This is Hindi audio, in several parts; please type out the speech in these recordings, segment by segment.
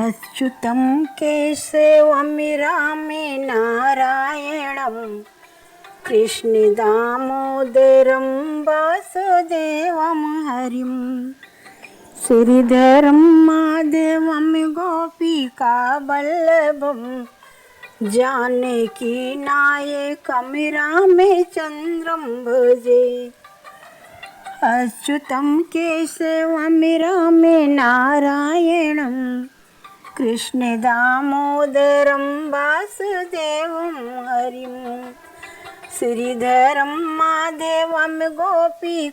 अच्युतं केशवं रामे नारायणं कृष्णदामोदरं वासुदेवं हरिं श्रीधरं माधवं गोपिकावल्लभं जानकीनायकं रामचन्द्रं भजे। अच्युतं केशवं रामे नारायणं कृष्णदामोदरं वासुदेवं हरिं श्रीधरं माधवं गोपिकावल्लभं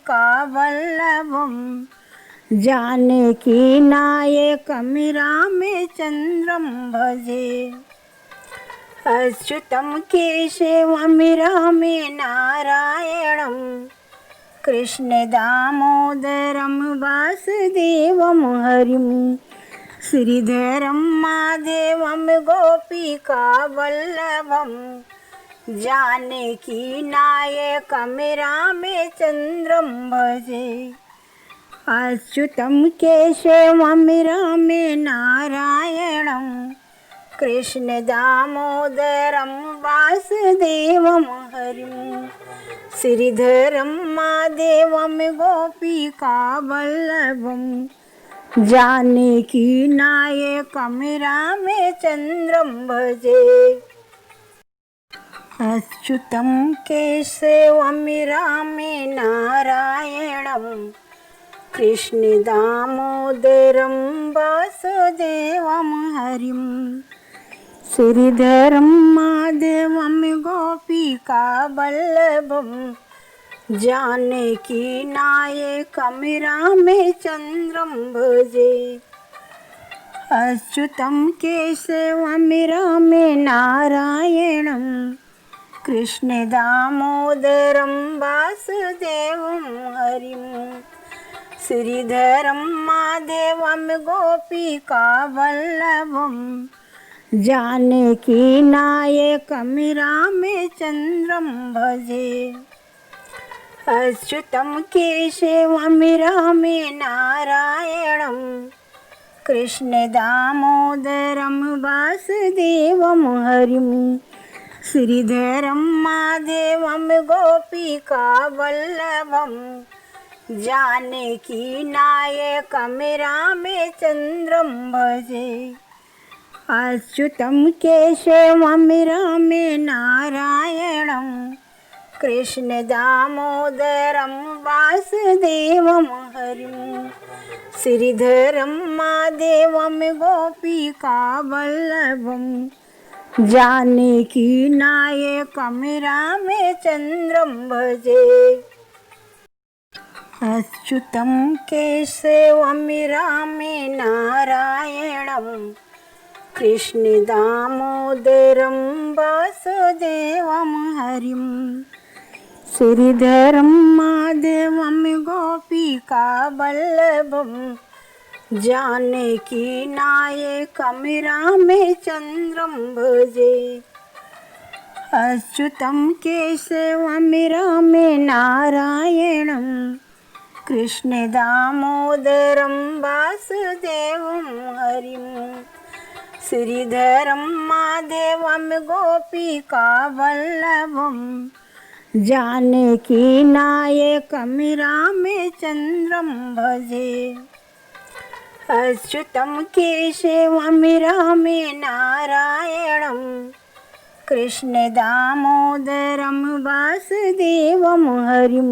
जानकीनायकं रामचन्द्रं भजे। अच्युतं केशवं रामे नारायणं कृष्णदामोदरं वासुदेवं हरिं श्रीधरं माधवं गोपिकावल्लभं जानकीनायकं रामचन्द्रं भजे। अच्युतं केशवं रामे नारायणं कृष्णदामोदरं वासुदेवं हरिं श्रीधरं माधवं गोपिकावल्लभं जानकीनायकं रामचन्द्रं भजे। अच्युतं केशवं रामे नारायणं कृष्णदामोदरं वासुदेवं हरिं श्रीधरं माधवं गोपिकावल्लभं जानकीनायकं रामचन्द्रं भजे। अच्युतं केशवं रामे नारायणं कृष्णदामोदरं वासुदेवं हरिं श्रीधरं माधवं गोपिकावल्लभं जानकीनायकं रामचन्द्रं भजे। अच्युतं केशवं रामे नारायणं कृष्णदामोदरं वासुदेवं हरिं श्रीधरं माधवं गोपिकावल्लभं जानकीनायकं रामचन्द्रं भजे। अच्युतं केशवं रामे नारायणं कृष्णदामोदरं वासुदेवं हरिं श्रीधरं माधवं गोपिकावल्लभं जानकीनायकं रामचन्द्रं भजे। अच्युतं केशवं रामे नारायणं कृष्णदामोदरं वासुदेवं हरिं श्रीधरं माधवं गोपिकावल्लभं जानकीनायकं रामचन्द्रं भजे। अच्युतं केशवं रामे नारायणं कृष्णदामोदरं वासुदेवं हरिं श्रीधरं माधवं गोपिकावल्लभं जानकीनायकं रामचन्द्रं भजे। अच्युतं केशवं रामे नारायणं कृष्णदामोदरं वासुदेवं हरिं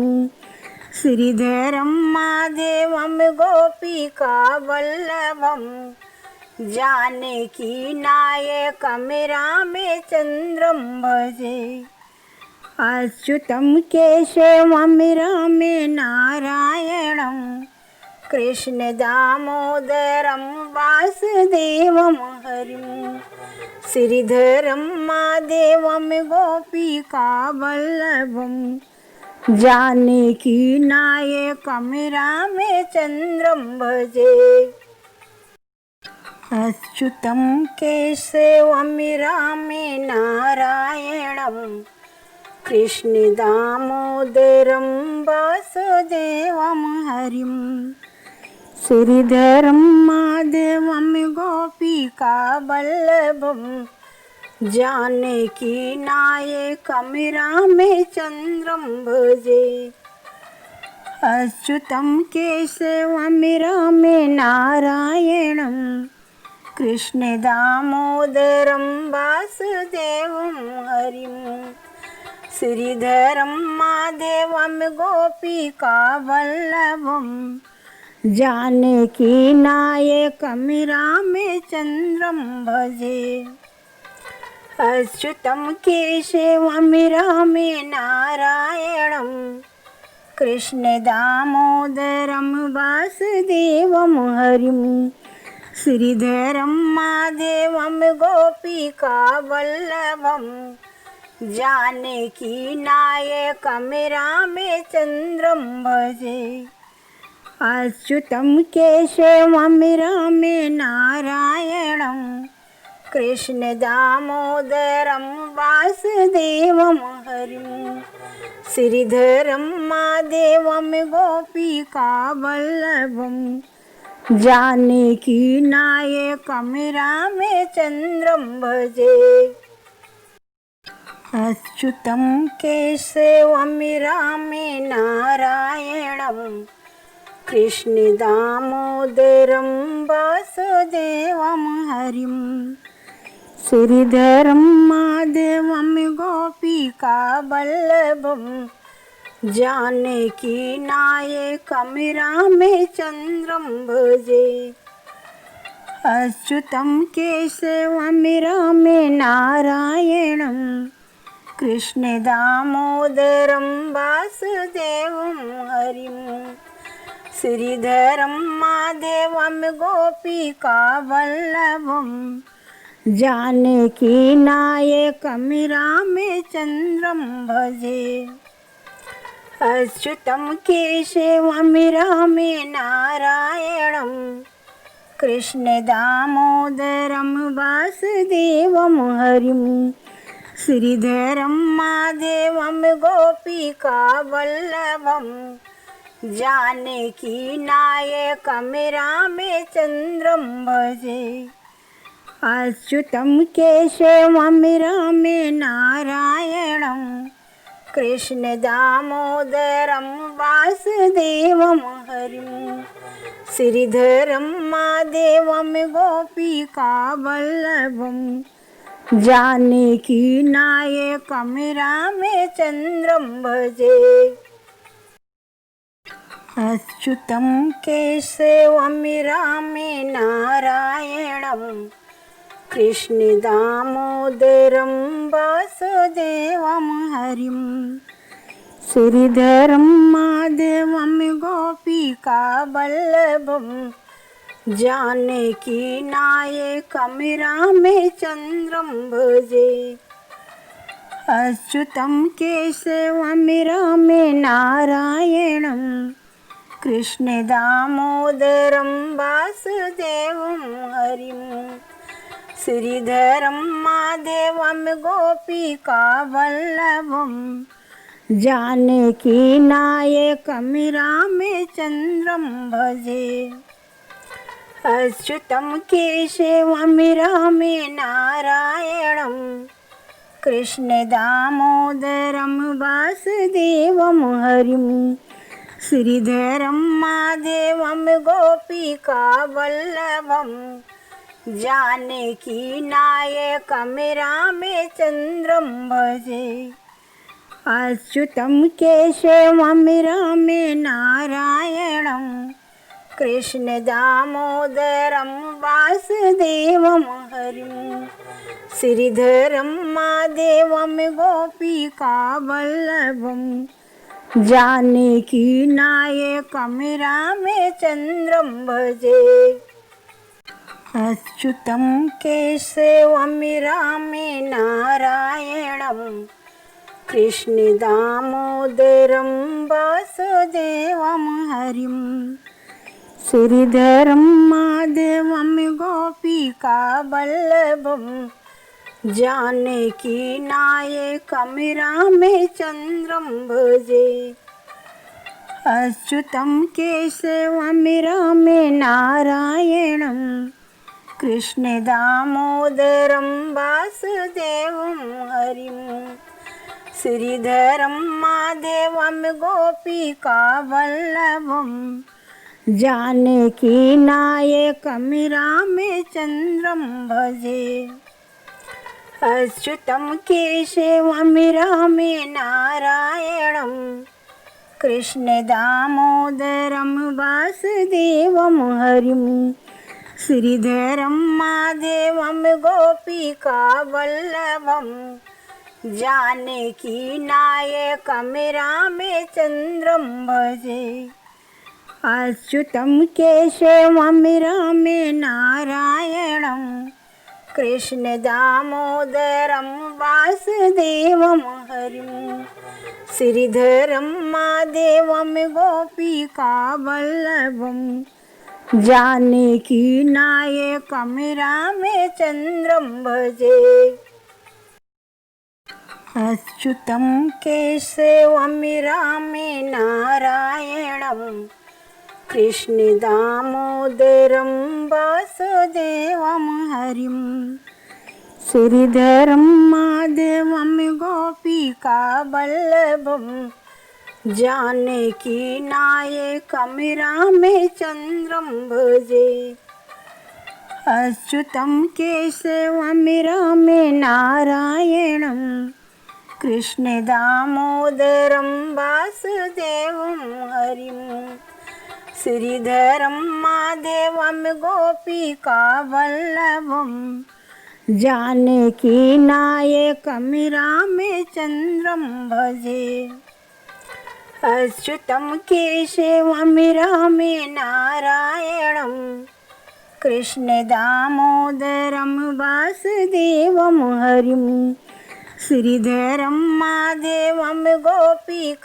श्रीधरं माधवं गोपिकावल्लभं जानकीनायकं रामचन्द्रं भजे। अच्युतं केशवं रामे नारायणं कृष्णदामोदरं वासुदेवं हरिं श्रीधरं माधवं गोपिकावल्लभं जानकीनायकं रामचन्द्रं भजे। अच्युतं केशवं रामे नारायणं कृष्णदामोदरं वासुदेवं हरिं श्रीधरं माधवं गोपिकावल्लभं गोपिका वल्लभम जानकी नायकं रामचन्द्रं भजे। अच्युतं केशवं रामे नारायणं कृष्णदामोदरं वासुदेवं हरिं श्रीधरं माधवं गोपिका वल्लभं जानकी नायकं रामचन्द्रं भजे। अच्युतं केशवं रामे नारायणं कृष्णदामोदरं वासुदेवं हरिं श्रीधरं माधवं गोपिका वल्लभं जानकी नायकं रामचन्द्रं भजे। अच्युतं केशवं रामे नारायणं कृष्णदामोदरं वासुदेवं हरिं श्रीधरं माधवं गोपिका वल्लभं जानकी नायकं रामचन्द्रं भजे। अच्युतं केशवं रामे नारायणं कृष्णदामोदरं वासुदेवं हरिं श्रीधरं माधवं गोपिका वल्लभं जानकी नायकं रामचन्द्रं भजे। अच्युतं केशवं रामे नारायणं कृष्णदामोदरं वासुदेवं हरिं श्रीधरं माधवं गोपिका वल्लभं जानकी नायकं रामचन्द्रं भजे। अच्युतं केशवं रामे नारायणं कृष्णदामोदरं वासुदेवं हरिं श्रीधरं माधवं गोपिका वल्लभं जानकी नायकं रामचन्द्रं भजे। अच्युतं केशवं रामे नारायणं कृष्णदामोदरं वासुदेवं हरिं श्रीधरं माधवं गोपिका वल्लभं जानकी नायकं रामचन्द्रं भजे। अच्युतं केशवं रामे नारायणं कृष्णदामोदरं वासुदेवं हरिं श्रीधरं माधवं गोपिका वल्लभं जानकी नायकं रामचन्द्रं भजे। अच्युतं केशवं रामे नारायणं कृष्णदामोदरं वासुदेवं हरिं श्रीधरं माधवं गोपिका वल्लभं जानकी नायकं रामचन्द्रं भजे। अच्युतं केशवं रामे नारायणं कृष्णदामोदरं वासुदेवं हरिं श्रीधरं माधवं गोपिका वल्लभं जानकी नायकं रामचन्द्रं भजे। अच्युतं केशवं रामे नारायणं कृष्णदामोदरं वासुदेवं हरिं श्रीधरं माधवं गोपिका वल्लभं जानकी नायकं रामचन्द्रं भजे। अच्युतं केशवं रामे नारायणं कृष्णदामोदरं वासुदेवं हरिं श्रीधरं माधवं गोपिका वल्लभं जानकी नायकं रामचन्द्रं भजे। अच्युतं केशवं रामे नारायणं कृष्णदामोदरं वासुदेवं हरिं श्रीधरं माधवं गोपिकावल्लभं जानकी नायकं रामचन्द्रं भजे अच्युतं केशवं रामे नारायणं कृष्णदामोदरं वासुदेवं हरिं श्रीधरं माधवं गोपिकावल्लभं जानकी नायकं रामचन्द्रं भजे अच्युतं केशवं रामे नारायणं कृष्णदामोदरं वासुदेवं हरिं श्रीधरं माधवं गोपिकावल्लभं जानकी नायकं रामचन्द्रं भजे अच्युतं केशवं रामे नारायणं कृष्णदामोदरं वासुदेवं हरिं श्रीधरं माधवं गोपिकावल्लभं जानकी नायकं रामचन्द्रं भजे अच्युतं केशवं रामे नारायणं कृष्णदामोदरं वासुदेवं हरिं श्रीधरं माधवं गोपिकावल्लभं जानकी नायकं रामचन्द्रं भजे अच्युतं केशवं रामे नारायणं कृष्णदामोदरं वासुदेवं हरिं श्रीधरं माधवं गोपिकावल्लभं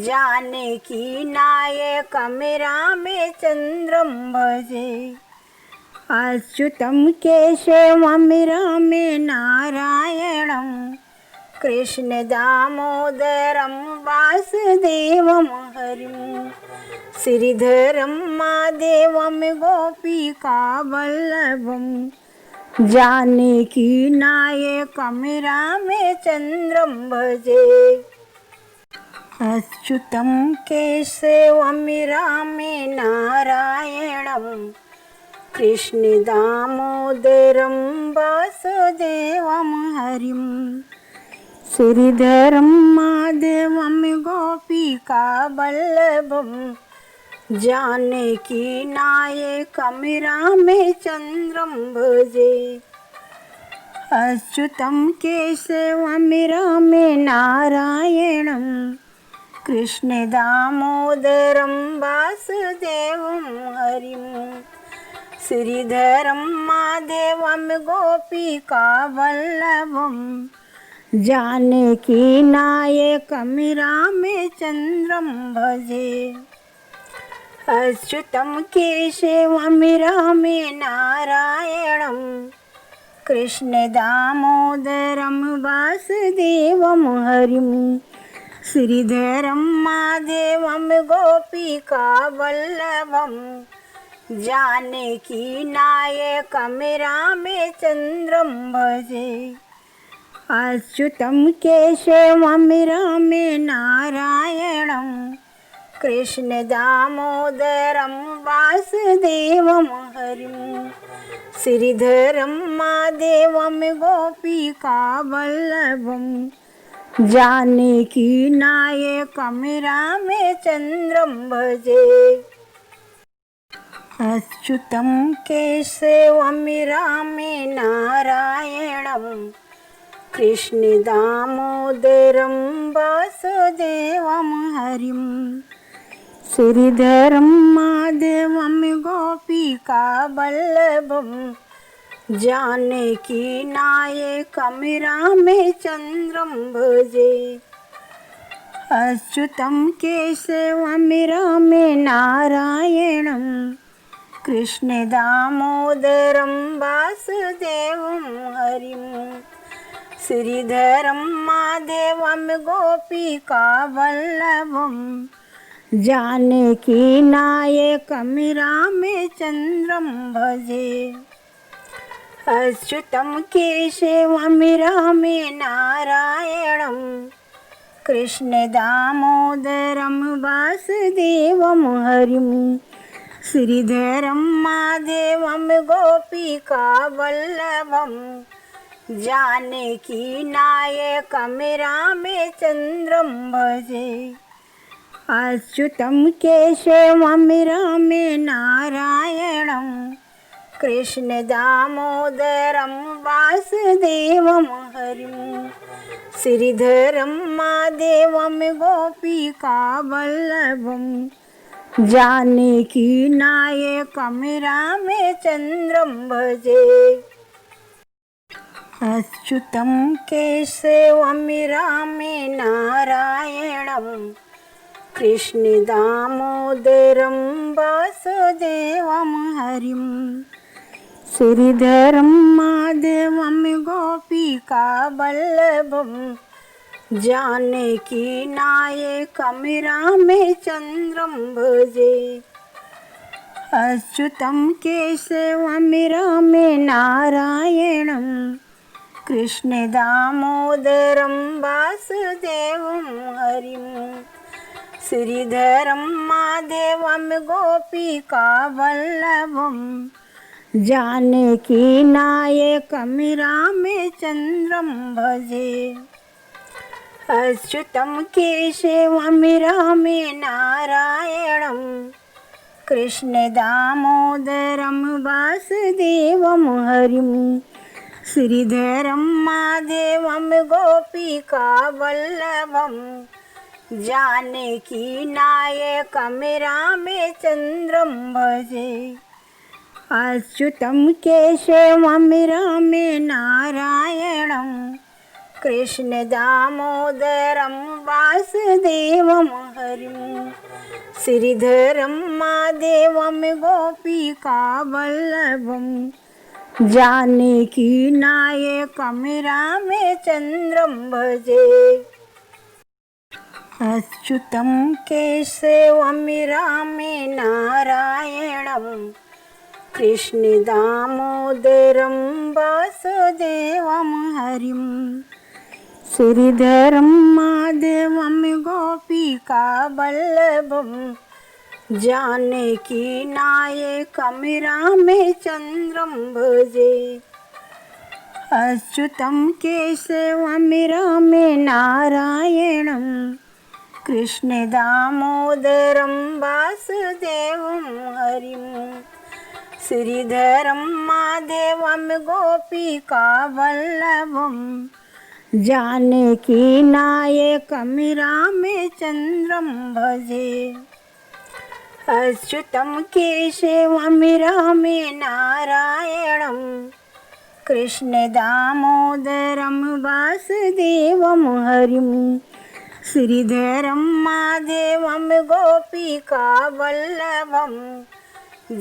जानकी नायकं रामचन्द्रं भजे अच्युतं केशवं रामे नारायणं कृष्णदामोदरं वासुदेवं हरिं श्रीधरं माधवं गोपिकावल्लभं जानकी नायकं रामचन्द्रं भजे अच्युतं केशवं रामे नारायणं कृष्णदामोदरं वासुदेवं हरिं श्रीधरं माधवं गोपिकावल्लभं जानकी नायकं रामचन्द्रं भजे अच्युतं केशवं रामे नारायणं कृष्णदामोदरं वासुदेवं हरिं श्रीधरं माधवं गोपिकावल्लभं जानकी नायकं रामचन्द्रं भजे अच्युतं केशवं रामे नारायणं कृष्णदामोदरं वासुदेवं हरिं श्रीधरं माधवं गोपिकावल्लभं जानकी नायकं रामचन्द्रं भजे अच्युतं केशवं रामे नारायणं कृष्णदामोदरं वासुदेवं हरिं श्रीधरं माधवं गोपिकावल्लभं जानकी नायकं रामचन्द्रं भजे अच्युतं केशवं रामे नारायणं कृष्णदामोदरं वासुदेवं हरिं श्रीधरं माधवं गोपिकावल्लभं जानकी नायकं रामचन्द्रं भजे अच्युतं केशवं रामे नारायणं कृष्णदामोदरं वासुदेवं हरिं श्रीधरं माधवं गोपिकावल्लभं जानकी नायकं रामचन्द्रं भजे। अच्युतं केशवं रामे नारायणं कृष्णदामोदरं वासुदेवं हरिं श्रीधरं माधवं गोपिकावल्लभं जानकी नायकं रामचन्द्रं भजे। अच्युतं केशवं रामे नारायणं कृष्णदामोदरं वासुदेवं हरिं श्रीधरं माधवं गोपिकावल्लभं जानकी नायकं रामचन्द्रं भजे। अच्युतं केशवं रामे नारायणं कृष्णदामोदरं वासुदेवं हरिं श्रीधरं माधवं गोपिकावल्लभं जानकी नायकं रामचन्द्रं भजे। अच्युतं केशवं रामे नारायणं कृष्णदामोदरं वासुदेवं हरिं श्रीधरं माधवं गोपिकावल्लभं जानकी नायकं रामचन्द्रं भजे। अच्युतं केशवं रामे नारायणं कृष्णदामोदरं वासुदेवं हरिं श्रीधरं माधवं गोपिकावल्लभं जानकी नायकं रामचन्द्रं भजे। अच्युतं केशवं रामे नारायणं कृष्णदामोदरं वासुदेवं हरिं श्रीधरं माधवं गोपिकावल्लभं जानकी नायकं रामचन्द्रं भजे। अच्युतं केशवं रामे नारायणं कृष्णदामोदरं वासुदेवं हरिं श्रीधरं माधवं गोपिकावल्लभं जानकी नायकं रामचन्द्रं भजे। अच्युतं केशवं रामे नारायणं कृष्णदामोदरं वासुदेवं हरिं श्रीधरं माधवं गोपिकावल्लभं जानकी नायकं रामचन्द्रं भजे। अच्युतं केशवं रामे नारायणं कृष्णदामोदरं वासुदेवं हरिं श्रीधरं माधवं गोपिकावल्लभं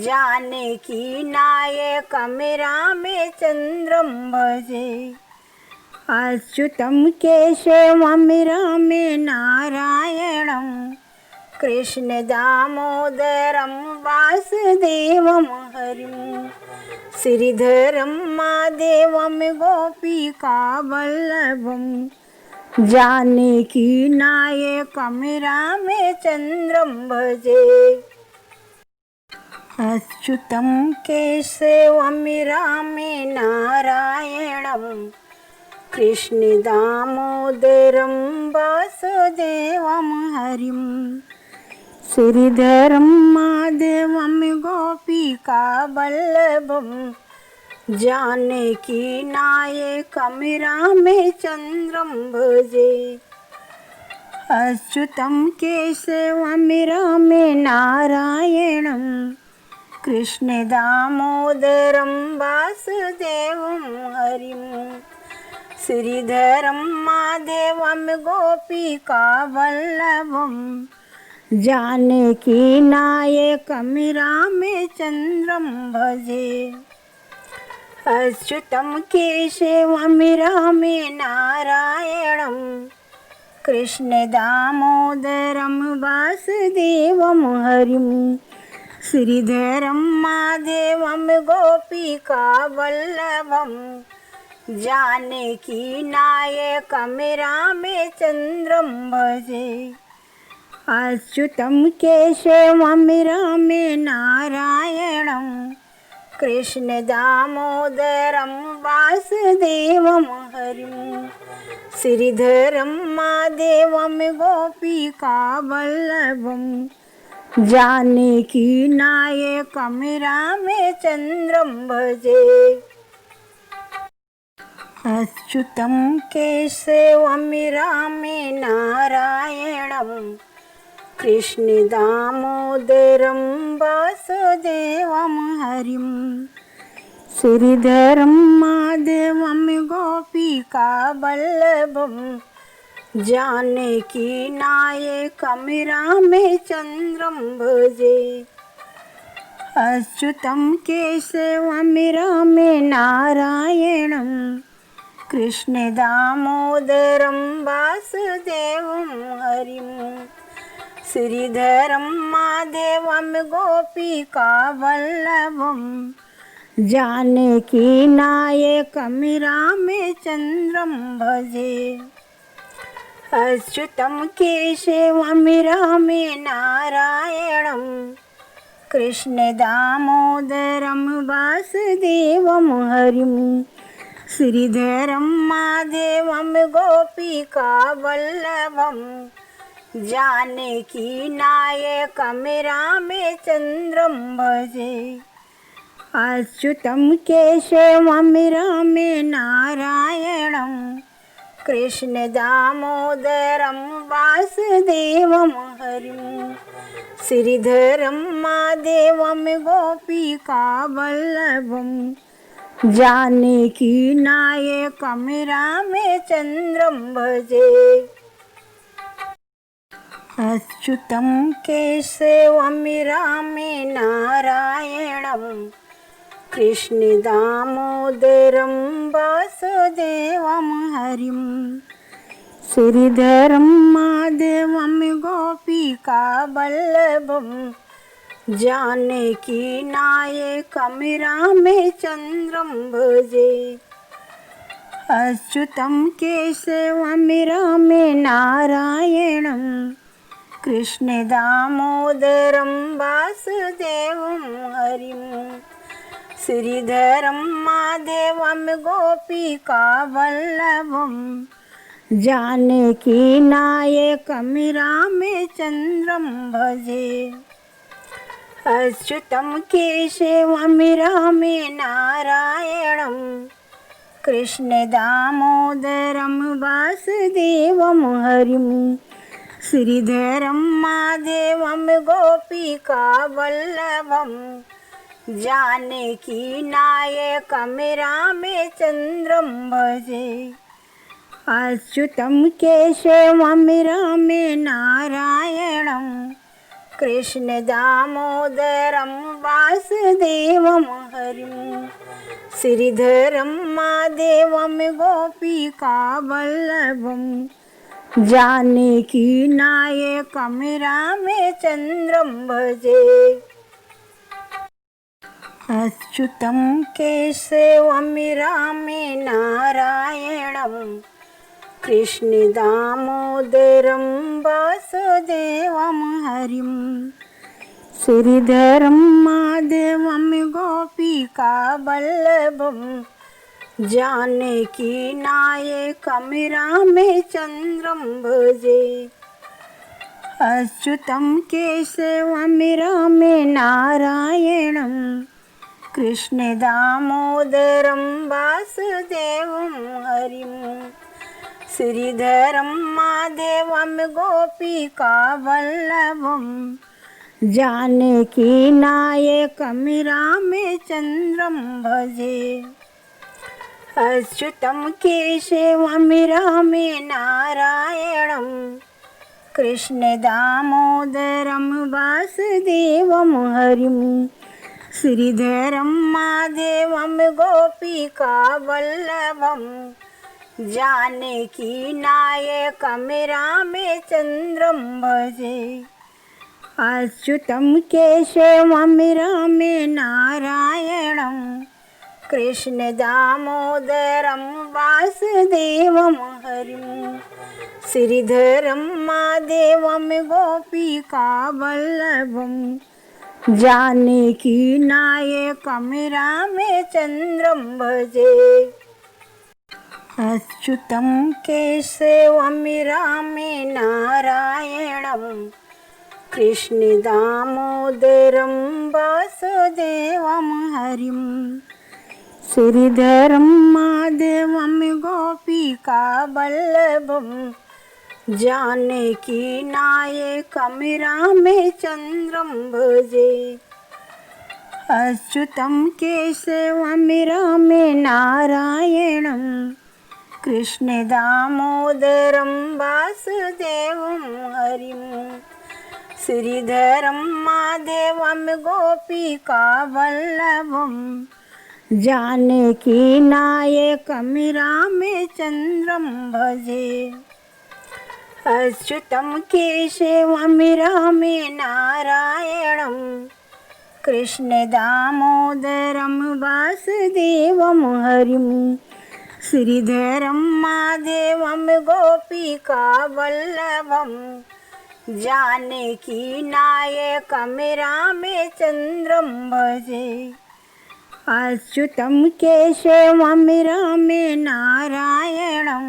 जानकी नायकं रामचन्द्रं भजे। अच्युतं केशवं रामे नारायणं कृष्णदामोदरं वासुदेवं हरिं श्रीधरं माधवं गोपिकावल्लभं जानकी नायकं रामचन्द्रं भजे। अच्युतं केशवं रामे नारायणं कृष्णदामोदरं वासुदेवं हरिं श्रीधरं माधवं गोपिकावल्लभं जानकी नायकं रामचन्द्रं भजे। अच्युतं केशवं रामे नारायणं कृष्णदामोदरं वासुदेवं हरिं श्रीधरं माधवं गोपिकावल्लभं जानकी नायकं रामचन्द्रं भजे। अच्युतं केशवं रामे नारायणं कृष्ण दामोदरं वासुदेवं हरिं श्रीधरं माधवं गोपिकावल्लभं जानकी नायकं रामचन्द्रं भजे अच्युतं केशवं रामे नारायणं कृष्ण दामोदरं वासुदेवं हरिं श्रीधरं माधवं गोपिकावल्लभं जानकी नायकं रामचन्द्रं भजे अच्युतं केशवं रामे नारायणं कृष्ण दामोदरं वासुदेवं हरिं श्रीधरं माधवं गोपिकावल्लभं जानकी नायकं रामचन्द्रं भजे अच्युतं केशवं रामे नारायणं कृष्ण दामोदरं वासुदेवं हरिं श्रीधरं माधवं गोपिकावल्लभं जानकी नायकं रामचन्द्रं भजे अच्युतं केशवं रामे नारायणं कृष्ण दामोदरं वासुदेवं हरिं श्रीधरं माधवं गोपिकावल्लभं जानकी नायकं रामचन्द्रं भजे अच्युतं केशवं रामे नारायणं कृष्ण दामोदरं वासुदेवं हरिं श्रीधरं माधवं गोपिकावल्लभं जानकी नायकं रामचन्द्रं भजे अच्युतं केशवं रामे नारायणं कृष्ण दामोदरं वासुदेवं हरिं श्रीधरं माधवं गोपिकावल्लभं जानकी नायकं रामचन्द्रं भजे अच्युतं केशवं रामे नारायणं कृष्ण दामोदरं वासुदेवं हरिं श्रीधरं माधवं गोपिकावल्लभं जानकी नायकं रामचन्द्रं भजे अच्युतं केशवं रामे नारायणं कृष्ण दामोदरं वासुदेवं हरिं श्रीधरं माधवं गोपिकावल्लभं जानकी नायकं रामचन्द्रं भजे अच्युतं केशवं रामे नारायणं कृष्ण दामोदरं वासुदेवं हरिं श्रीधरं माधवं गोपिकावल्लभं जानकी नायकं रामचन्द्रं भजे अच्युतं केशवं रामे नारायणं कृष्ण दामोदरं वासुदेवं हरिं श्रीधरं माधवं गोपिकावल्लभं जानकी नायकं रामचन्द्रं भजे अच्युतं केशवं रामे नारायणं कृष्ण दामोदरं वासुदेवं हरिं श्रीधरं माधवं गोपिकावल्लभं जानकी नायकं रामचन्द्रं भजे अच्युतं केशवं रामे नारायणं कृष्ण दामोदरं वासुदेवं हरिं श्रीधरं माधवं गोपिकावल्लभं जानकी नायकं रामचन्द्रं भजे। अच्युतं केशवं रामे नारायणं कृष्णदामोदरं वासुदेवं हरिं श्रीधरं माधवं गोपिकावल्लभं जानकी नायकं रामचन्द्रं भजे। अच्युतं केशवं रामे नारायणं कृष्णदामोदरं वासुदेवं हरिं श्रीधरं माधवं गोपिकावल्लभं जानकी नायकं रामचन्द्रं भजे। अच्युतं केशवं रामे नारायणं कृष्णदामोदरं वासुदेवं हरिं श्रीधरं माधवं गोपिकावल्लभं जानकी नायकं रामचन्द्रं भजे। अच्युतं केशवं रामे नारायणं कृष्णदामोदरं वासुदेवं हरिं श्रीधरं माधवं गोपिकावल्लभं जानकी नायकं रामचन्द्रं भजे। अच्युतं केशवं रामे नारायणं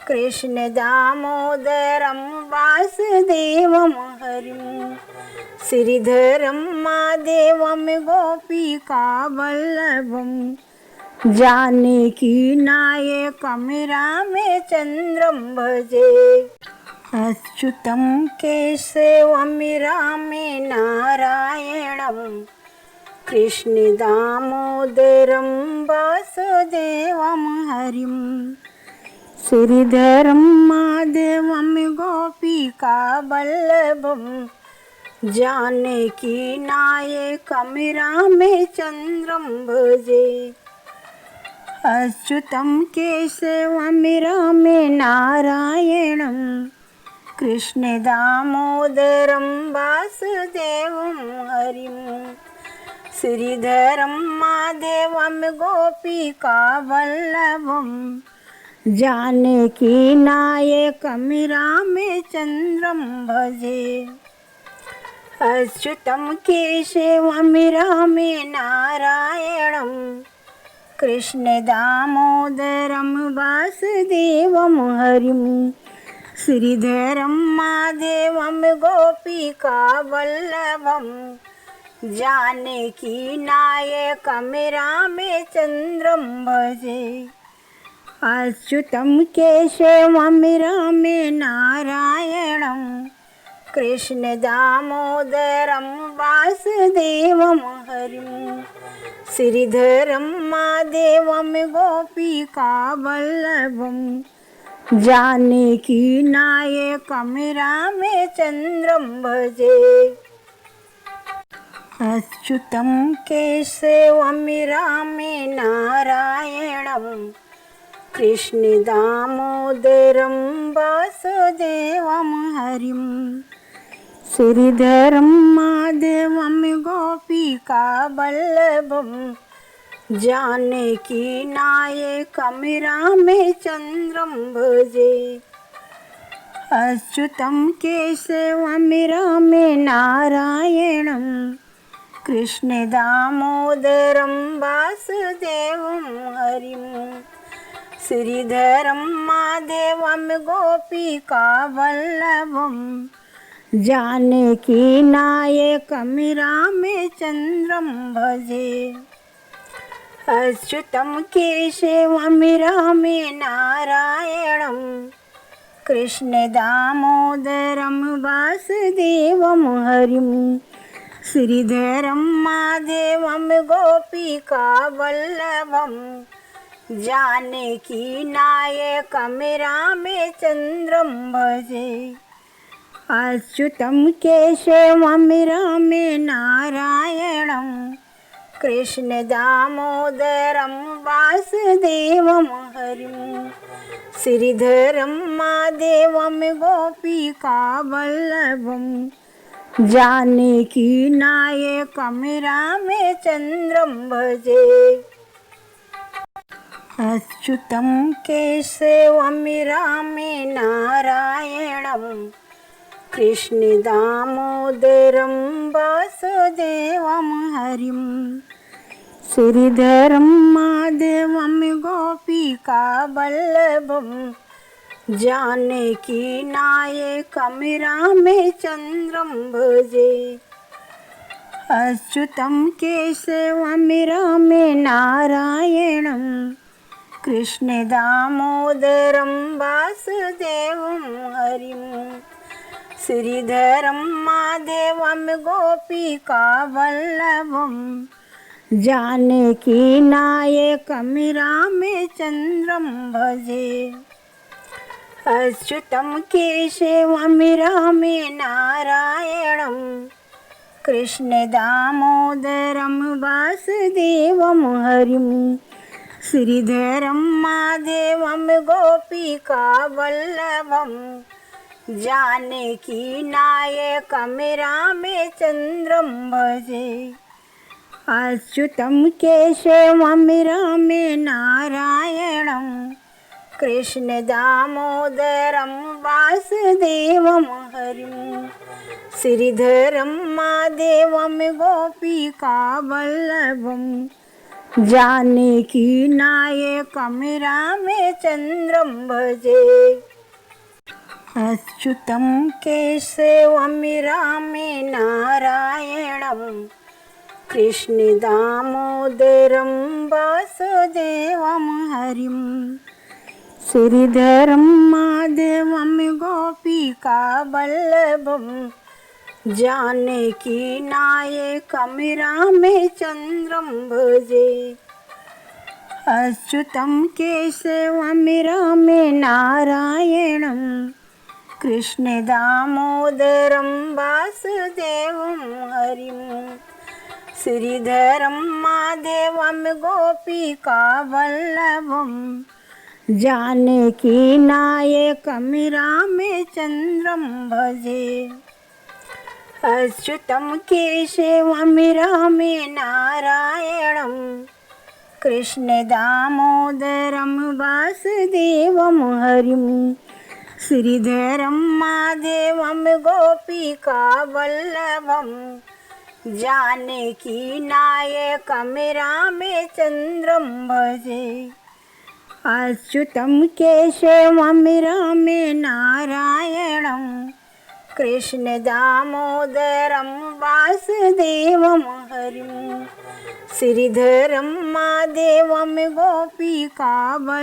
कृष्णदामोदरं वासुदेवं हरिं श्रीधरं माधवं गोपिकावल्लभं जानकी नायकं रामचन्द्रं भजे। अच्युतं केशवं रामे नारायणं कृष्णदामोदरं वासुदेवं हरिं श्रीधरं माधवं गोपिकावल्लभं जानकी नायकं रामचन्द्रं भजे। अच्युतं केशवं रामे नारायणं कृष्णदामोदरं वासुदेवं हरिं श्रीधरं माधवं गोपिकावल्लभं जानकी नायकं रामचन्द्रं भजे। अच्युतं केशवं रामे नारायणं कृष्णदामोदरं वासुदेवं हरिं श्रीधरं माधवं गोपिकावल्लभं जानकी नायकं रामचन्द्रं भजे। अच्युतं केशवं रामे नारायणं कृष्णदामोदरं वासुदेवं हरिं श्रीधरं माधवं गोपिकावल्लभं जानकी नायकं रामचन्द्रं भजे। अच्युतं केशवं रामे नारायणं कृष्णदामोदरं वासुदेवं हरिं श्रीधरं माधवं गोपिकावल्लभं जानकी नायकं रामचन्द्रं भजे। अच्युतं केशवं रामे नारायणं कृष्णदामोदरं वासुदेवं हरिं श्रीधरं माधवं गोपिकावल्लभं जानकी नायकं रामचन्द्रं भजे। अच्युतं केशवं रामे नारायणं कृष्णदामोदरं वासुदेवं हरिं श्रीधरं माधवं गोपिकावल्लभं जानकी नायकं रामचन्द्रं भजे। अच्युतं केशवं रामे नारायणं कृष्ण दामोदरं वासुदेवं हरिं श्रीधरं माधवं गोपिकावल्लभं जानकी नायकं रामचन्द्रं भजे अच्युतं केशवं रामे नारायणं कृष्ण दामोदरं वासुदेवं हरिं श्रीधरं माधवं गोपिकावल्लभं जानकी नायकं रामचन्द्रं भजे अच्युतं केशवं रामे नारायणं कृष्ण दामोदरं वासुदेवं हरिं श्रीधरं माधवं गोपिकावल्लभं जानकी नायकं रामचन्द्रं भजे अच्युतं केशवं रामे नारायणं कृष्ण दामोदरं वासुदेवं हरिं श्रीधरं माधवं गोपिकावल्लभं जानकी नायकं रामचन्द्रं भजे अच्युतं केशवं रामे नारायणं कृष्ण दामोदरं वासुदेवं हरिं श्रीधरं माधवं गोपिकावल्लभं जानकी नायकं रामचन्द्रं भजे अच्युतं केशवं रामे नारायणं कृष्ण दामोदरं वासुदेवं हरिं श्रीधरं माधवं गोपिकावल्लभं जानकी नायकं रामचन्द्रं भजे अच्युतं केशवं रामे नारायणं कृष्ण दामोदरं वासुदेवं हरिं श्रीधरं माधवं गोपिकावल्लभं जानकी नायकं रामचन्द्रं भजे अच्युतं केशवं रामे नारायणं कृष्ण दामोदरं वासुदेवं हरिं श्रीधरं माधवं गोपिकावल्लभं जानकी नायकं रामचन्द्रं भजे अच्युतं केशवं रामे नारायणं कृष्ण दामोदरं वासुदेवं हरिं श्रीधरं माधवं गोपिकावल्लभं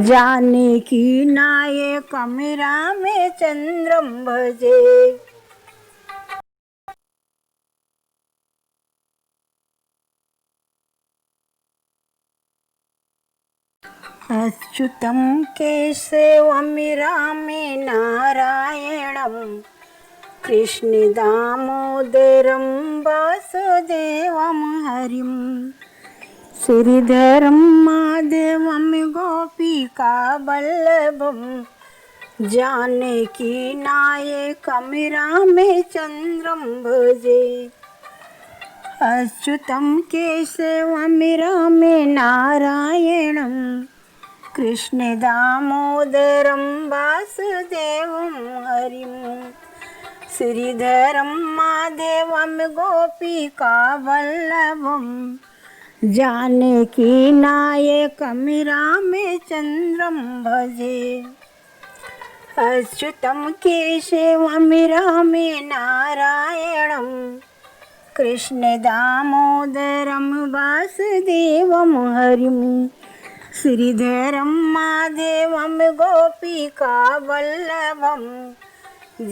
जानकी नायकं रामचन्द्रं भजे अच्युतं केशवं रामे नारायणं कृष्ण दामोदरं वासुदेवं हरिं श्रीधरं माधवं गोपिकावल्लभं जानकी नायकं रामचन्द्रं भजे अच्युतं केशवं रामे नारायणं कृष्ण दामोदरं वासुदेवं हरिं श्रीधरं माधवं गोपिकावल्लभं जानकी नायकं रामचन्द्रं भजे अच्युतं केशवं रामे नारायणं कृष्ण दामोदरं वासुदेवं हरिं श्रीधरं माधवं गोपिकावल्लभं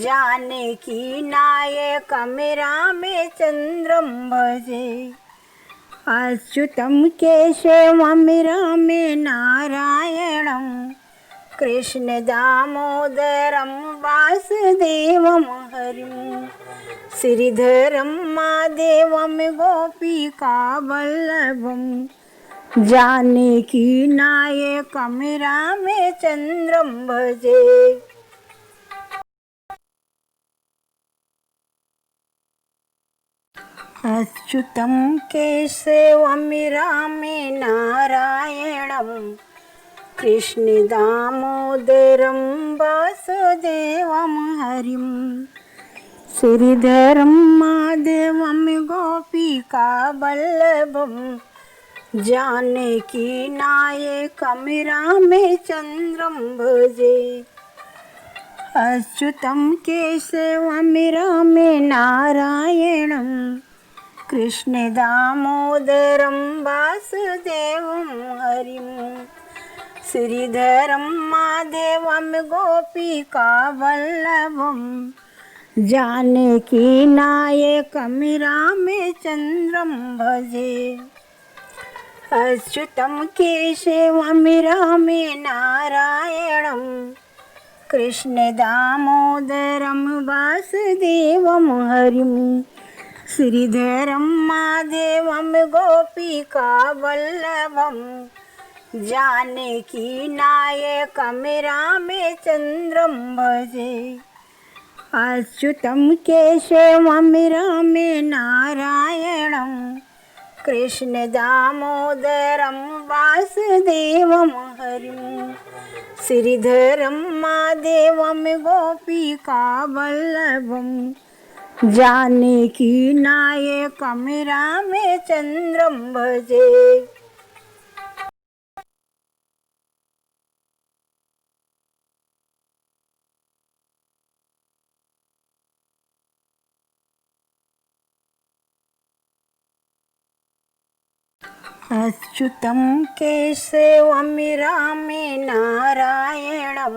जानकी नायकं रामचन्द्रं भजे अच्युतं केशवं रामे नारायणं कृष्ण दामोदरं वासुदेवं हरिं श्रीधरं माधवं गोपिकावल्लभं जानकी नायकं रामचन्द्रं भजे। अच्युतं केशवं रामे नारायणं कृष्ण दामोदरं वासुदेवं हरिं श्रीधरं माधवं गोपिकावल्लभं जानकी नायकं रामचन्द्रं भजे। अच्युतं केशवं रामे नारायणं कृष्ण दामोदरं वासुदेवं हरिं श्रीधरं माधवं गोपिकावल्लभं जानकी नायकं रामचन्द्रं भजे। अच्युतं केशवं रामे नारायणं कृष्ण दामोदरं वासुदेवं हरिं श्रीधरं माधवं गोपिकावल्लभं जानकी नायकं रामचन्द्रं भजे। अच्युतं केशवं रामे नारायणं कृष्ण दामोदरं वासुदेवं हरिं श्रीधरं माधवं गोपिकावल्लभं जानकी नायकं रामचन्द्रं भजे। अच्युतं केशवं रामे नारायणं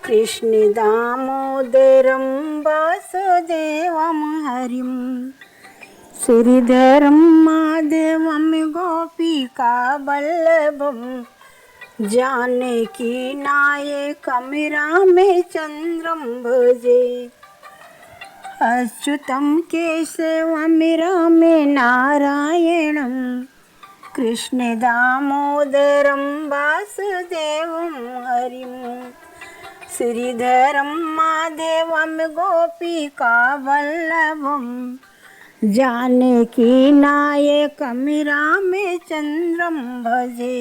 कृष्ण दामोदरं वासुदेवं हरिं श्रीधरं माधवं गोपिकावल्लभं जानकी नायकं रामचन्द्रं भजे। अच्युतं केशवं रामे नारायणं कृष्ण दामोदरं वासुदेवं हरिं श्रीधरं माधवं गोपिकावल्लभं जानकी नायकं रामचन्द्रं भजे।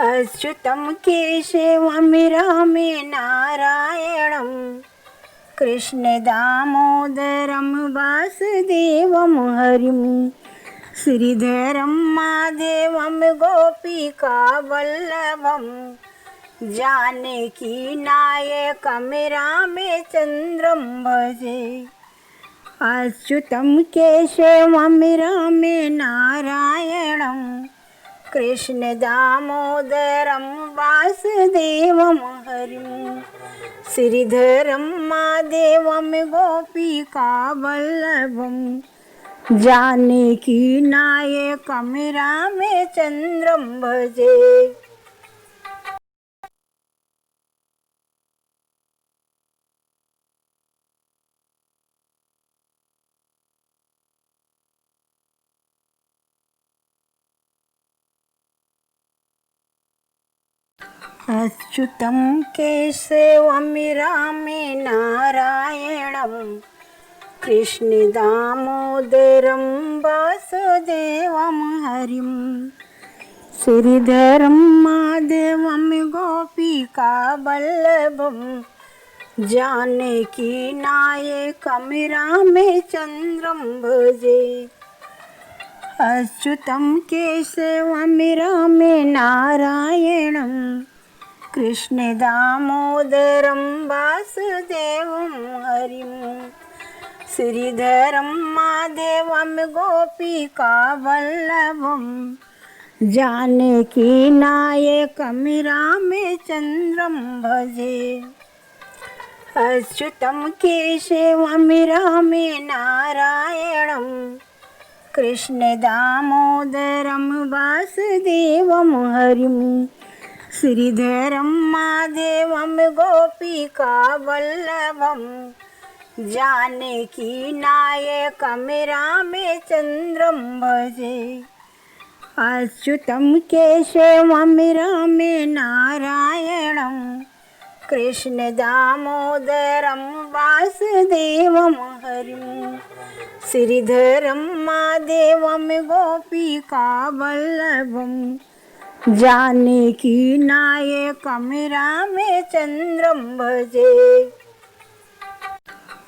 अच्युतं केशवं रामे नारायणं कृष्ण दामोदरं वासुदेवं हरिं श्रीधरं माधवं गोपिकावल्लभं जानकी नायकं रामचन्द्रं भजे। अच्युतं केशवं रामे नारायणं कृष्ण दामोदरं वासुदेवं हरिं श्रीधरं माधवं गोपिकावल्लभं जानकी नायकं रामचन्द्रं भजे। अच्युतं केशवं रामे नारायणं कृष्ण दामोदरं वासुदेवं हरिं श्रीधरं माधवं गोपिकावल्लभं जानकी नायकं रामचन्द्रं भजे। अच्युतं केशवं रामे नारायणं कृष्ण दामोदरं वासुदेवं हरिं श्रीधरं माधवं गोपिकावल्लभं जानकी नायकं रामचन्द्रं भजे। अच्युतं केशवं रामे नारायणं कृष्ण दामोदरं वासुदेवं हरिं श्रीधरं माधवं गोपिका वल्लभं जानकी नायकं रामचन्द्रं भजे। अच्युतं केशवं रामे नारायणं कृष्णदामोदरं वासुदेवं हरिं। श्रीधरं माधवं गोपिका वल्लभं जानकी नायकं रामचन्द्रं भजे।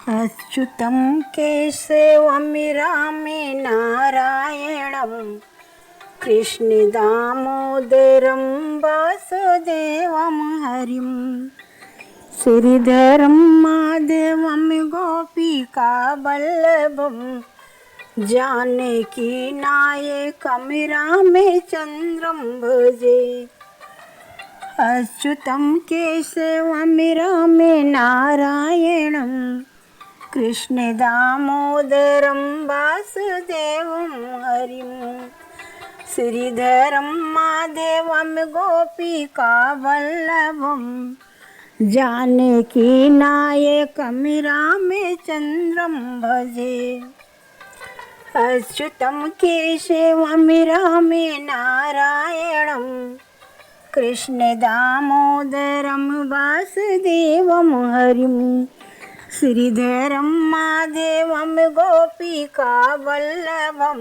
अच्युतं केशवं रामे नारायणं कृष्णदामोदरं वासुदेवं हरिं। श्रीधरं माधवं गोपिका वल्लभं जानकी नायकं रामचन्द्रं भजे। अच्युतं केशवं रामे नारायणं कृष्णदामोदरं वासुदेवं हरिं। श्रीधरं माधवं गोपिका वल्लभं जानकी नायकं रामचन्द्रं भजे। अच्युतं केशवं रामे नारायणं कृष्णदामोदरं वासुदेवं हरिं। श्रीधरं माधवं गोपिका वल्लभं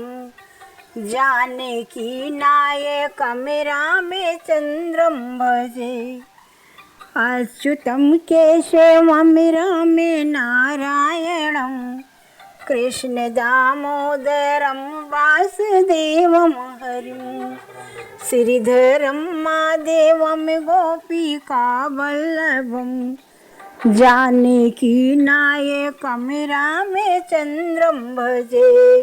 जानकी नायकं रामचन्द्रं भजे। अच्युतं केशवं रामे नारायणं कृष्णदामोदरं वासुदेवं हरिं। श्रीधरं माधवं गोपिका वल्लभं जानकी नायकं रामचन्द्रं भजे।